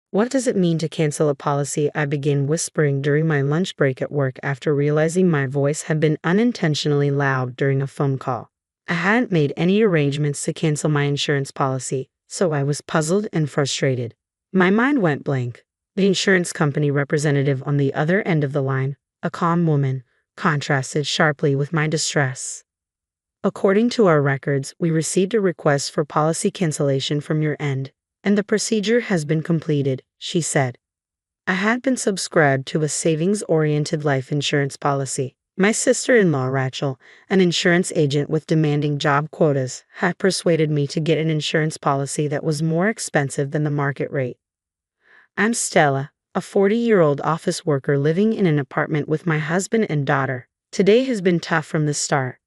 What does it mean to cancel a policy? I began whispering during my lunch break at work after realizing my voice had been unintentionally loud during a phone call. I hadn't made any arrangements to cancel my insurance policy, so I was puzzled and frustrated. My mind went blank. The insurance company representative on the other end of the line, a calm woman, contrasted sharply with my distress. According to our records, we received a request for policy cancellation from your end, and the procedure has been completed, she said. I had been subscribed to a savings-oriented life insurance policy. My sister-in-law, Rachel, an insurance agent with demanding job quotas, had persuaded me to get an insurance policy that was more expensive than the market rate. I'm Stella, a 40-year-old office worker living in an apartment with my husband and daughter. Today has been tough from the start.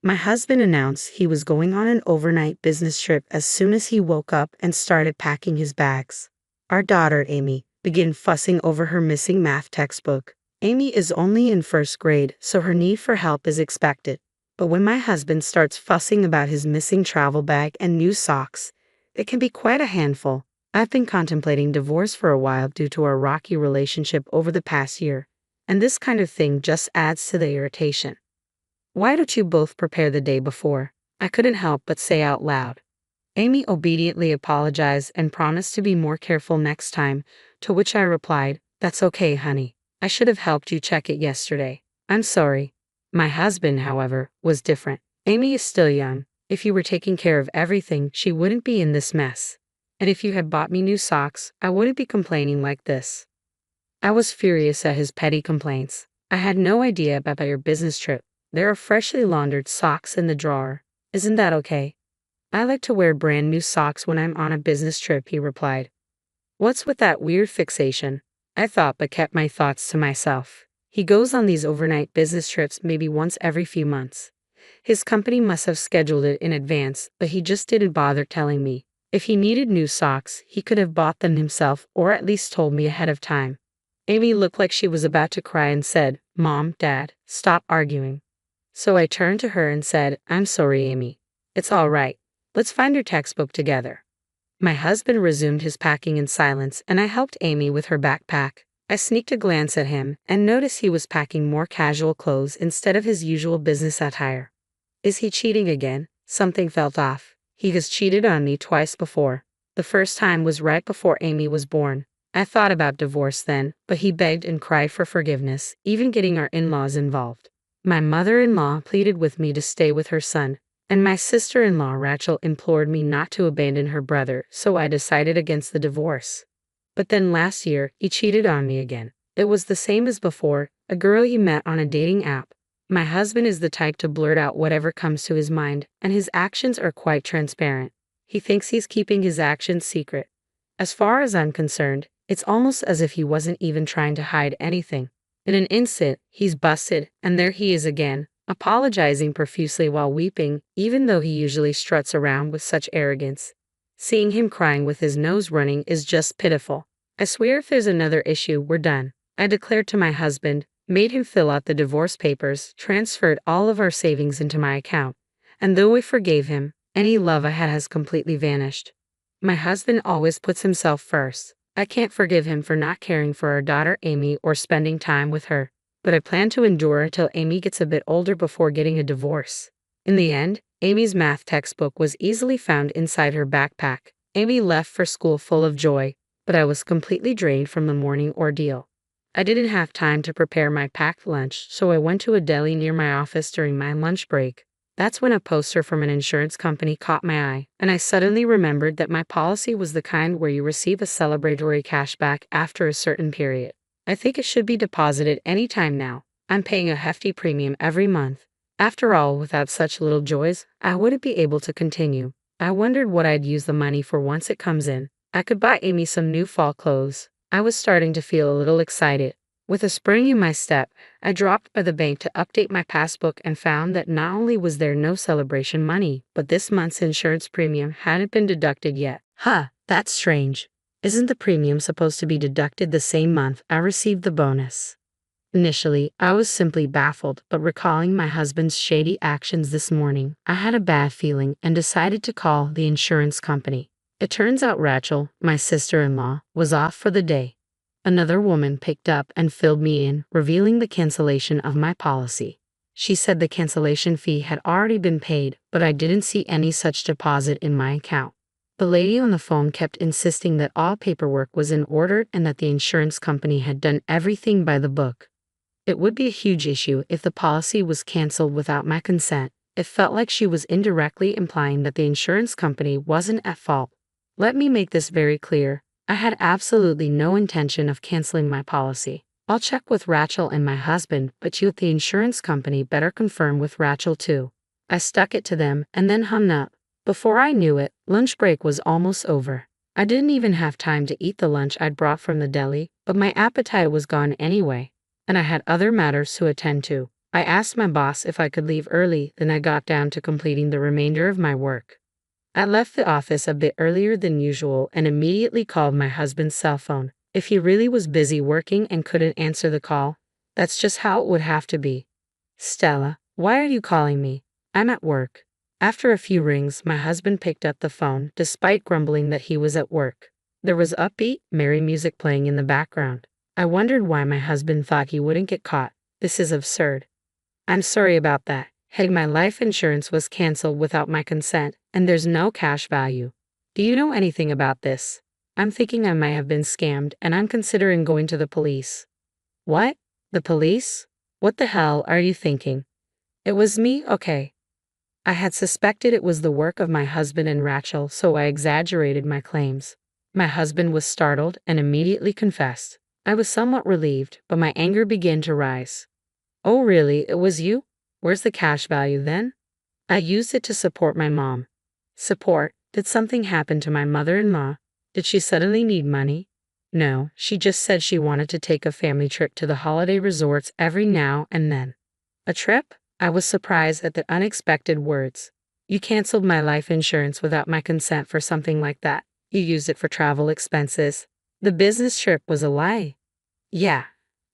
My husband announced he was going on an overnight business trip as soon as he woke up and started packing his bags. Our daughter, Amy, began fussing over her missing math textbook. Amy is only in first grade, so her need for help is expected. But when my husband starts fussing about his missing travel bag and new socks, it can be quite a handful. I've been contemplating divorce for a while due to our rocky relationship over the past year, and this kind of thing just adds to the irritation. Why don't you both prepare the day before? I couldn't help but say out loud. Amy obediently apologized and promised to be more careful next time, to which I replied, "That's okay, honey. I should have helped you check it yesterday. I'm sorry." My husband, however, was different. Amy is still young. If you were taking care of everything, she wouldn't be in this mess. And if you had bought me new socks, I wouldn't be complaining like this. I was furious at his petty complaints. I had no idea about your business trip. There are freshly laundered socks in the drawer. Isn't that okay? I like to wear brand new socks when I'm on a business trip, he replied. What's with that weird fixation? I thought but kept my thoughts to myself. He goes on these overnight business trips maybe once every few months. His company must have scheduled it in advance, but he just didn't bother telling me. If he needed new socks, he could have bought them himself or at least told me ahead of time. Amy looked like she was about to cry and said, "Mom, Dad, stop arguing." So I turned to her and said, "I'm sorry, Amy. It's all right. Let's find your textbook together." My husband resumed his packing in silence, and I helped Amy with her backpack. I sneaked a glance at him and noticed he was packing more casual clothes instead of his usual business attire. Is he cheating again? Something felt off. He has cheated on me twice before. The first time was right before Amy was born. I thought about divorce then, but he begged and cried for forgiveness, even getting our in-laws involved. My mother-in-law pleaded with me to stay with her son, and my sister-in-law Rachel implored me not to abandon her brother, so I decided against the divorce. But then last year, he cheated on me again. It was the same as before, a girl he met on a dating app. My husband is the type to blurt out whatever comes to his mind, and his actions are quite transparent. He thinks he's keeping his actions secret. As far as I'm concerned, it's almost as if he wasn't even trying to hide anything. In an instant, he's busted, and there he is again, apologizing profusely while weeping, even though he usually struts around with such arrogance. Seeing him crying with his nose running is just pitiful. I swear if there's another issue, we're done. I declared to my husband, made him fill out the divorce papers, transferred all of our savings into my account, and though I forgave him, any love I had has completely vanished. My husband always puts himself first. I can't forgive him for not caring for our daughter Amy or spending time with her, but I plan to endure until Amy gets a bit older before getting a divorce. In the end, Amy's math textbook was easily found inside her backpack. Amy left for school full of joy, but I was completely drained from the morning ordeal. I didn't have time to prepare my packed lunch, so I went to a deli near my office during my lunch break. That's when a poster from an insurance company caught my eye, and I suddenly remembered that my policy was the kind where you receive a celebratory cashback after a certain period. I think it should be deposited any time now. I'm paying a hefty premium every month. After all, without such little joys, I wouldn't be able to continue. I wondered what I'd use the money for once it comes in. I could buy Amy some new fall clothes. I was starting to feel a little excited. With a spring in my step, I dropped by the bank to update my passbook and found that not only was there no celebration money, but this month's insurance premium hadn't been deducted yet. That's strange. Isn't the premium supposed to be deducted the same month I received the bonus? Initially, I was simply baffled, but recalling my husband's shady actions this morning, I had a bad feeling and decided to call the insurance company. It turns out Rachel, my sister-in-law, was off for the day. Another woman picked up and filled me in, revealing the cancellation of my policy. She said the cancellation fee had already been paid, but I didn't see any such deposit in my account. The lady on the phone kept insisting that all paperwork was in order and that the insurance company had done everything by the book. It would be a huge issue if the policy was canceled without my consent. It felt like she was indirectly implying that the insurance company wasn't at fault. Let me make this very clear. I had absolutely no intention of canceling my policy. I'll check with Rachel and my husband, but you at the insurance company better confirm with Rachel too. I stuck it to them and then hung up. Before I knew it, lunch break was almost over. I didn't even have time to eat the lunch I'd brought from the deli, but my appetite was gone anyway, and I had other matters to attend to. I asked my boss if I could leave early, then I got down to completing the remainder of my work. I left the office a bit earlier than usual and immediately called my husband's cell phone. If he really was busy working and couldn't answer the call, that's just how it would have to be. Stella, why are you calling me? I'm at work. After a few rings, my husband picked up the phone, despite grumbling that he was at work. There was upbeat, merry music playing in the background. I wondered why my husband thought he wouldn't get caught. This is absurd. I'm sorry about that. Hey, my life insurance was canceled without my consent, and there's no cash value. Do you know anything about this? I'm thinking I might have been scammed, and I'm considering going to the police. What? The police? What the hell are you thinking? It was me, okay. I had suspected it was the work of my husband and Rachel, so I exaggerated my claims. My husband was startled and immediately confessed. I was somewhat relieved, but my anger began to rise. Oh really, it was you? Where's the cash value then? I used it to support my mom. Support? Did something happen to my mother-in-law? Did she suddenly need money? No, she just said she wanted to take a family trip to the holiday resorts every now and then. A trip? I was surprised at the unexpected words. You canceled my life insurance without my consent for something like that. You used it for travel expenses. The business trip was a lie. Yeah,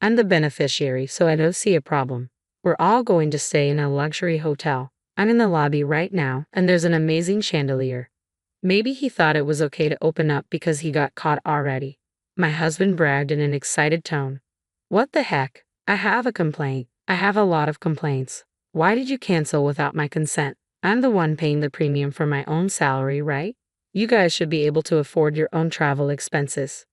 I'm the beneficiary, so I don't see a problem. We're all going to stay in a luxury hotel. I'm in the lobby right now, and there's an amazing chandelier. Maybe he thought it was okay to open up because he got caught already. My husband bragged in an excited tone. What the heck? I have a complaint. I have a lot of complaints. Why did you cancel without my consent? I'm the one paying the premium for my own salary, right? You guys should be able to afford your own travel expenses.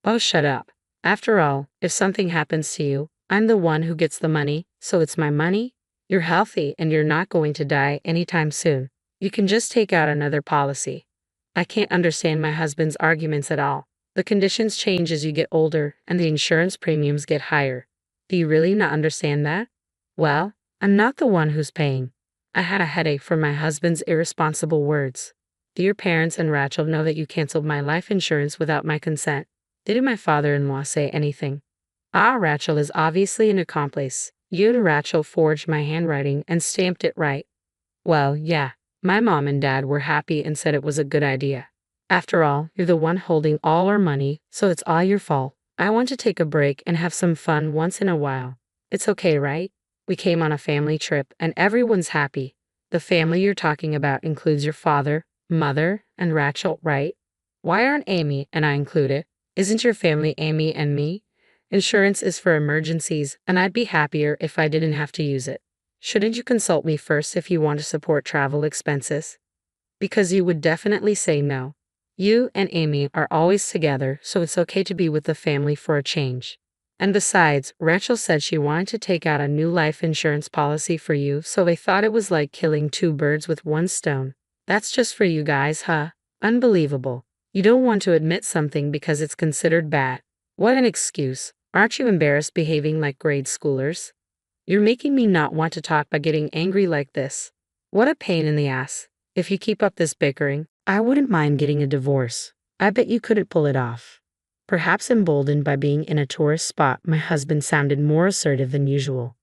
Oh, shut up. After all, if something happens to you, I'm the one who gets the money, so it's my money. You're healthy and you're not going to die anytime soon. You can just take out another policy. I can't understand my husband's arguments at all. The conditions change as you get older and the insurance premiums get higher. Do you really not understand that? Well, I'm not the one who's paying. I had a headache from my husband's irresponsible words. Do your parents and Rachel know that you canceled my life insurance without my consent? Didn't my father-in-law say anything? Rachel is obviously an accomplice. You and Rachel forged my handwriting and stamped it right. Well, yeah, my mom and dad were happy and said it was a good idea. After all, you're the one holding all our money, so it's all your fault. I want to take a break and have some fun once in a while. It's okay, right? We came on a family trip and everyone's happy. The family you're talking about includes your father, mother, and Rachel, right? Why aren't Amy and I included? Isn't your family Amy and me? Insurance is for emergencies, and I'd be happier if I didn't have to use it. Shouldn't you consult me first if you want to support travel expenses? Because you would definitely say no. You and Amy are always together, so it's okay to be with the family for a change. And besides, Rachel said she wanted to take out a new life insurance policy for you, so they thought it was like killing two birds with one stone. That's just for you guys, huh? Unbelievable. You don't want to admit something because it's considered bad. What an excuse. Aren't you embarrassed behaving like grade schoolers? You're making me not want to talk by getting angry like this. What a pain in the ass. If you keep up this bickering, I wouldn't mind getting a divorce. I bet you couldn't pull it off. Perhaps emboldened by being in a tourist spot, my husband sounded more assertive than usual.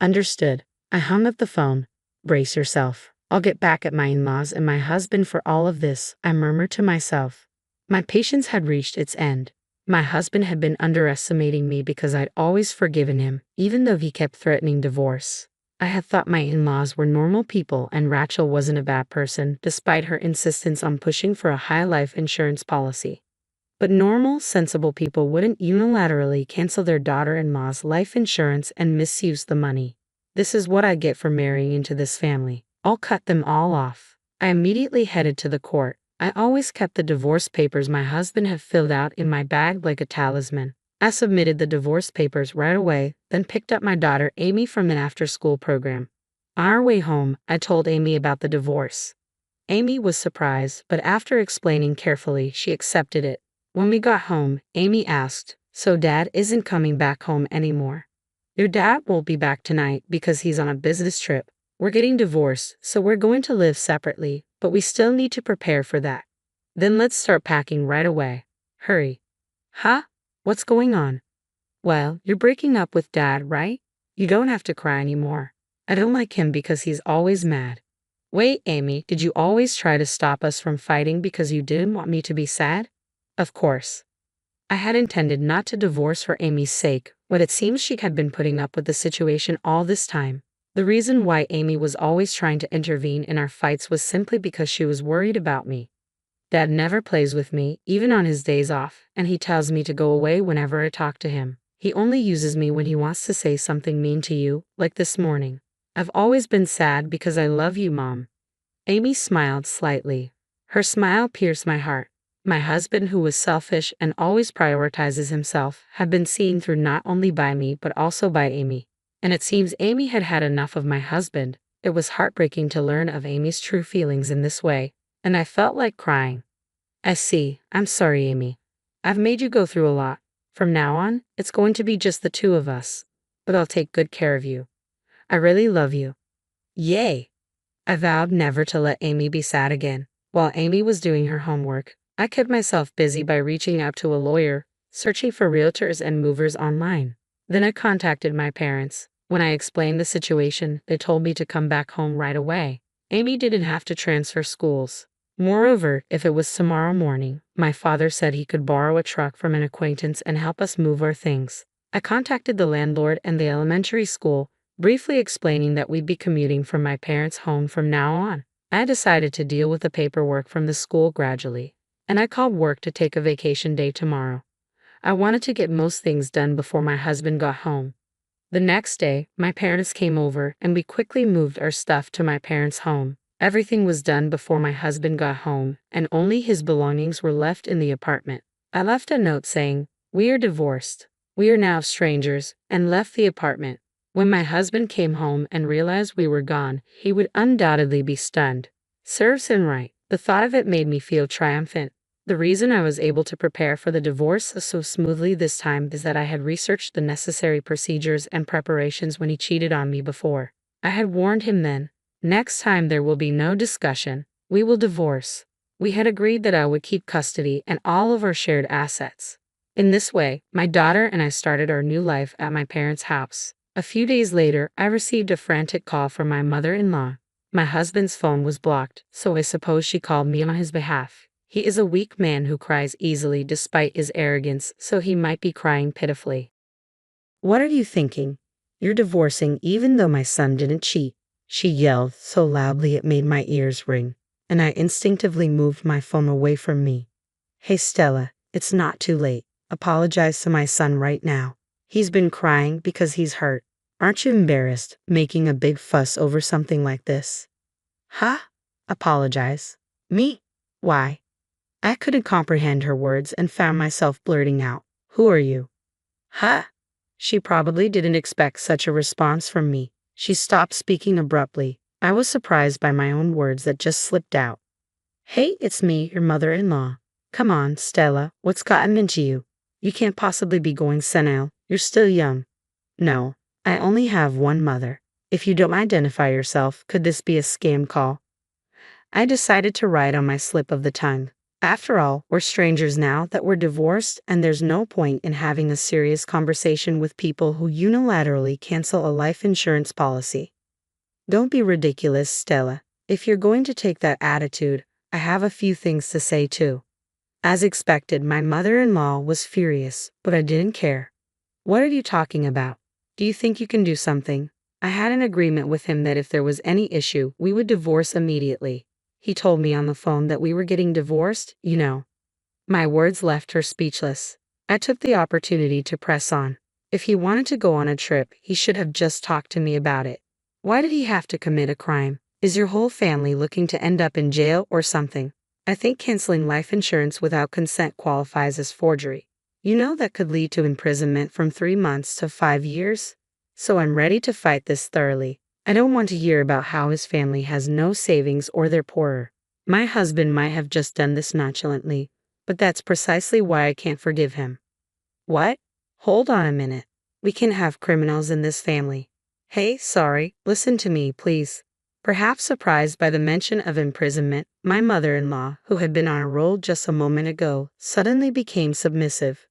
Understood. I hung up the phone. Brace yourself. I'll get back at my in-laws and my husband for all of this, I murmured to myself. My patience had reached its end. My husband had been underestimating me because I'd always forgiven him, even though he kept threatening divorce. I had thought my in-laws were normal people and Rachel wasn't a bad person, despite her insistence on pushing for a high life insurance policy. But normal, sensible people wouldn't unilaterally cancel their daughter-in-law's life insurance and misuse the money. This is what I get for marrying into this family. I'll cut them all off. I immediately headed to the court. I always kept the divorce papers my husband had filled out in my bag like a talisman. I submitted the divorce papers right away, then picked up my daughter Amy from an after-school program. On our way home, I told Amy about the divorce. Amy was surprised, but after explaining carefully, she accepted it. When we got home, Amy asked, "So Dad isn't coming back home anymore?" "Your dad won't be back tonight because he's on a business trip. We're getting divorced, so we're going to live separately, but we still need to prepare for that. Then let's start packing right away. Hurry." "Huh? What's going on?" "Well, you're breaking up with Dad, right? You don't have to cry anymore. I don't like him because he's always mad." "Wait, Amy, did you always try to stop us from fighting because you didn't want me to be sad?" "Of course. I had intended not to divorce for Amy's sake, but it seems she had been putting up with the situation all this time. The reason why Amy was always trying to intervene in our fights was simply because she was worried about me. Dad never plays with me, even on his days off, and he tells me to go away whenever I talk to him. He only uses me when he wants to say something mean to you, like this morning. I've always been sad because I love you, Mom." Amy smiled slightly. Her smile pierced my heart. My husband, who was selfish and always prioritizes himself, had been seen through not only by me but also by Amy. And it seems Amy had had enough of my husband. It was heartbreaking to learn of Amy's true feelings in this way, and I felt like crying. "I see. I'm sorry, Amy. I've made you go through a lot. From now on, it's going to be just the two of us. But I'll take good care of you. I really love you." Yay! I vowed never to let Amy be sad again. While Amy was doing her homework, I kept myself busy by reaching out to a lawyer, searching for realtors and movers online. Then I contacted my parents. When I explained the situation, they told me to come back home right away. Amy didn't have to transfer schools. Moreover, if it was tomorrow morning, my father said he could borrow a truck from an acquaintance and help us move our things. I contacted the landlord and the elementary school, briefly explaining that we'd be commuting from my parents' home from now on. I decided to deal with the paperwork from the school gradually, and I called work to take a vacation day tomorrow. I wanted to get most things done before my husband got home. The next day, my parents came over and we quickly moved our stuff to my parents' home. Everything was done before my husband got home, and only his belongings were left in the apartment. I left a note saying, "We are divorced. We are now strangers," and left the apartment. When my husband came home and realized we were gone, he would undoubtedly be stunned. Serves him right. The thought of it made me feel triumphant. The reason I was able to prepare for the divorce so smoothly this time is that I had researched the necessary procedures and preparations when he cheated on me before. I had warned him then. Next time there will be no discussion. We will divorce. We had agreed that I would keep custody and all of our shared assets. In this way, my daughter and I started our new life at my parents' house. A few days later, I received a frantic call from my mother-in-law. My husband's phone was blocked, so I suppose she called me on his behalf. He is a weak man who cries easily despite his arrogance, so he might be crying pitifully. "What are you thinking? You're divorcing even though my son didn't cheat," she yelled so loudly it made my ears ring, and I instinctively moved my phone away from me. "Hey Stella, it's not too late. Apologize to my son right now. He's been crying because he's hurt. Aren't you embarrassed, making a big fuss over something like this?" "Huh? Apologize? Me? Why?" I couldn't comprehend her words and found myself blurting out, "Who are you?" "Huh?" She probably didn't expect such a response from me. She stopped speaking abruptly. I was surprised by my own words that just slipped out. "Hey, it's me, your mother-in-law. Come on, Stella, what's gotten into you? You can't possibly be going senile. You're still young." "No, I only have one mother. If you don't identify yourself, could this be a scam call?" I decided to ride on my slip of the tongue. After all, we're strangers now that we're divorced, and there's no point in having a serious conversation with people who unilaterally cancel a life insurance policy. "Don't be ridiculous, Stella. If you're going to take that attitude, I have a few things to say too." As expected, my mother-in-law was furious, but I didn't care. "What are you talking about? Do you think you can do something?" I had an agreement with him that if there was any issue, we would divorce immediately. He told me on the phone that we were getting divorced, you know. My words left her speechless. I took the opportunity to press on. If he wanted to go on a trip, he should have just talked to me about it. Why did he have to commit a crime? Is your whole family looking to end up in jail or something? I think canceling life insurance without consent qualifies as forgery. You know that could lead to imprisonment from 3 months to 5 years? So I'm ready to fight this thoroughly. I don't want to hear about how his family has no savings or they're poorer. My husband might have just done this nonchalantly, but that's precisely why I can't forgive him. What? Hold on a minute. We can have criminals in this family. Hey, sorry, listen to me, please. Perhaps surprised by the mention of imprisonment, my mother-in-law, who had been on a roll just a moment ago, suddenly became submissive.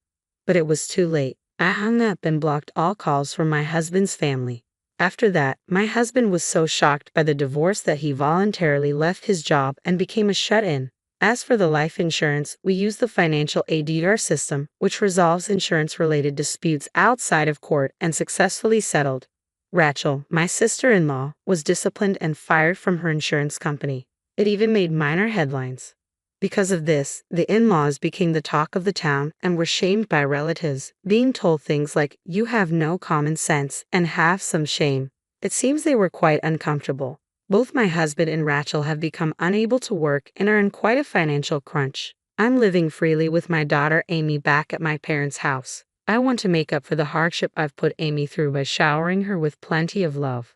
But it was too late. I hung up and blocked all calls from my husband's family. After that, my husband was so shocked by the divorce that he voluntarily left his job and became a shut-in. As for the life insurance, we use the financial ADR system, which resolves insurance-related disputes outside of court and successfully settled. Rachel, my sister-in-law, was disciplined and fired from her insurance company. It even made minor headlines. Because of this, the in-laws became the talk of the town and were shamed by relatives, being told things like, "You have no common sense and have some shame." It seems they were quite uncomfortable. Both my husband and Rachel have become unable to work and are in quite a financial crunch. I'm living freely with my daughter Amy back at my parents' house. I want to make up for the hardship I've put Amy through by showering her with plenty of love.